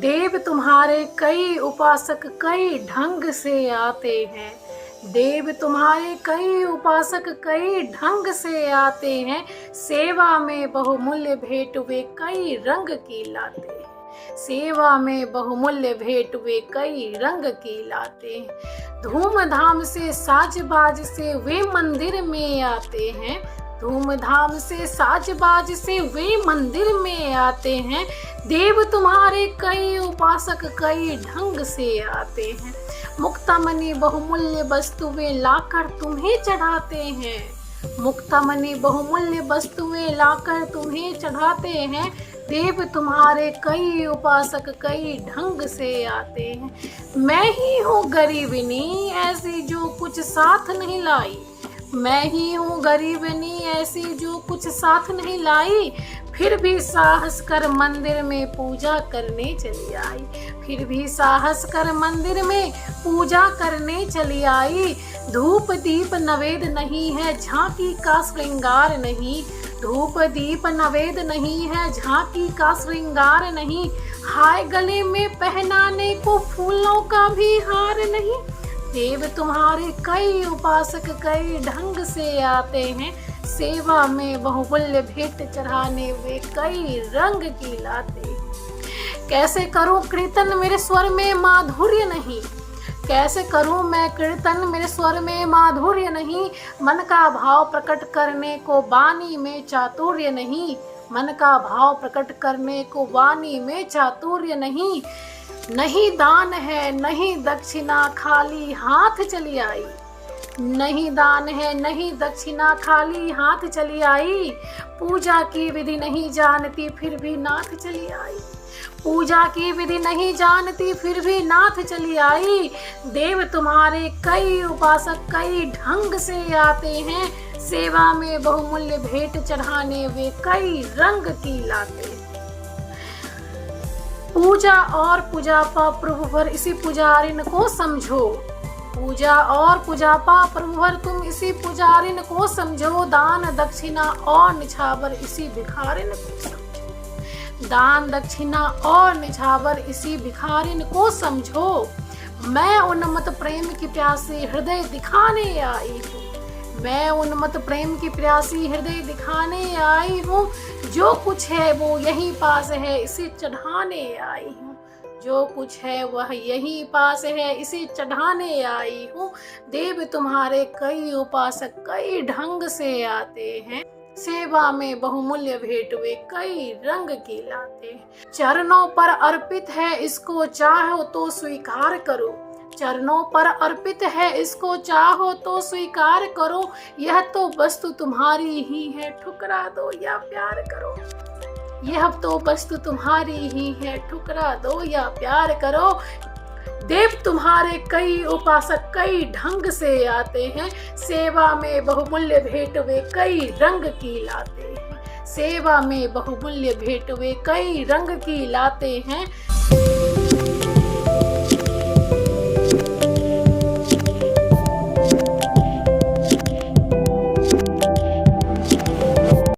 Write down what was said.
देव तुम्हारे कई उपासक कई ढंग से आते हैं। देव तुम्हारे कई उपासक कई ढंग से आते हैं। सेवा में बहुमूल्य भेंट वे कई रंग की लाते हैं। सेवा में बहुमूल्य भेंट वे कई रंग की लाते हैं। धूमधाम से साजबाज से वे मंदिर में आते हैं। धूमधाम से साजबाज से वे मंदिर में आते हैं। देव तुम्हारे कई उपासक कई ढंग से आते हैं। मुक्तामणि बहुमूल्य वस्तुएं लाकर तुम्हें चढ़ाते हैं। मुक्तामणि बहुमूल्य वस्तुएं लाकर तुम्हें चढ़ाते हैं। देव तुम्हारे कई उपासक कई ढंग से आते हैं। मैं ही हूँ गरीबनी ऐसी जो कुछ साथ नहीं लाई। मैं ही हूँ गरीबनी ऐसी जो कुछ साथ नहीं लाई। फिर भी साहस कर मंदिर में पूजा करने चली आई। फिर भी साहस कर मंदिर में पूजा करने चली आई। धूप दीप नवेद नहीं है झांकी का श्रृंगार नहीं। धूप दीप नवेद नहीं है झांकी का श्रृंगार नहीं। हाय गले में पहनाने को फूलों का भी हार नहीं। देव तुम्हारे कई उपासक कई ढंग से आते हैं। सेवा में बहुमूल्य भेंट चढ़ाने वे कई रंग की लाते। कैसे करूं कीर्तन मेरे स्वर में माधुर्य नहीं। कैसे करूं मैं कीर्तन मेरे स्वर में माधुर्य नहीं। मन का भाव प्रकट करने को वाणी में चातुर्य नहीं। मन का भाव प्रकट करने को वाणी में चातुर्य नहीं। नहीं दान है नहीं दक्षिणा खाली हाथ चली आई। नहीं दान है नहीं दक्षिणा खाली हाथ चली आई। पूजा की विधि नहीं जानती फिर भी नाथ चली आई। पूजा की विधि नहीं जानती फिर भी नाथ चली आई। देव तुम्हारे कई उपासक कई ढंग से आते हैं। सेवा में बहुमूल्य भेंट चढ़ाने वे कई रंग की लाते। पूजा और पुजापा प्रभुवर इसी पुजारिन को समझो। पूजा और पुजापा प्रभुवर तुम इसी पुजारिन को समझो। दान दक्षिणा और निछावर इसी भिखारिन को समझो। दान दक्षिणा और निछावर इसी भिखारिन को समझो। मैं उन्मत्त प्रेम की प्यासी हृदय दिखाने आई हूँ। मैं उन्मत्त प्रेम की प्यासी हृदय दिखाने आई हूँ। जो कुछ है वो यहीं पास है इसे चढ़ाने आई हूँ। जो कुछ है वह यहीं पास है इसे चढ़ाने आई हूँ। देव तुम्हारे कई उपासक कई ढंग से आते हैं। सेवा में बहुमूल्य भेंट वे कई रंग की लाते। चरणों पर अर्पित है इसको चाहो तो स्वीकार करो। चरणों पर अर्पित है इसको चाहो तो स्वीकार करो। यह तो वस्तु तुम्हारी ही है ठुकरा दो या प्यार करो। यह तो वस्तु तुम्हारी ही है ठुकरा दो या प्यार करो। देव तुम्हारे कई उपासक कई ढंग से आते हैं। सेवा में बहुमूल्य भेंट वे कई रंग की लाते हैं। सेवा में बहुमूल्य भेंट वे कई रंग की लाते हैं।